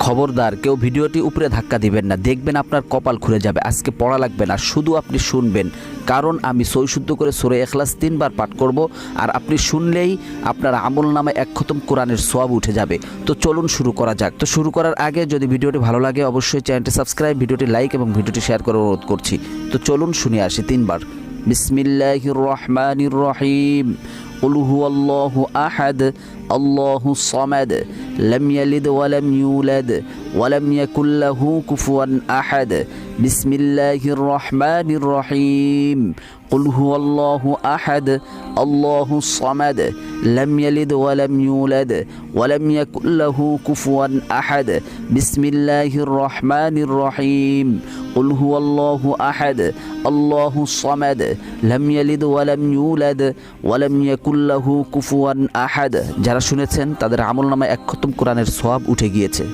খবরদার কেউ ভিডিওটি উপরে ধাক্কা দিবেন না, দেখবেন আপনার কপাল খুলে যাবে। আজকে পড়া লাগবে না, শুধু আপনি শুনবেন, কারণ আমি সই শুদ্ধ করে সূরা ইখলাস 3 বার পাঠ করব, আর আপনি শুনলেই আপনার আমল নামে 1 খতম কোরআনের সওয়াব উঠে যাবে। তো চলুন শুরু করা যাক। তো শুরু করার আগে যদি ভিডিওটি ভালো লাগে অবশ্যই চ্যানেলটি সাবস্ক্রাইব, ভিডিওটি লাইক এবং ভিডিওটি শেয়ার করার অনুরোধ করছি। তো চলুন শুনে আসি 3 বার। বিসমিল্লাহির রহমানির রহিম। قل هو الله أحد الله الصمد لم يلد ولم يولد ولم يكن له كفوا أحد بسم الله الرحمن الرحيم قل هو الله أحد الله الصمد لم يلد ولم يولد ولم يكن له كفوا أحد بسم الله الرحمن الرحيم قل هو الله أحد الله الصمد لم يلد ولم يولد ولم يكن له কুফুয়ান আহাদ। যারা শুনেছেন তাদের আমলনামায় 1 খতম কোরআনের সওয়াব উঠে গিয়েছে।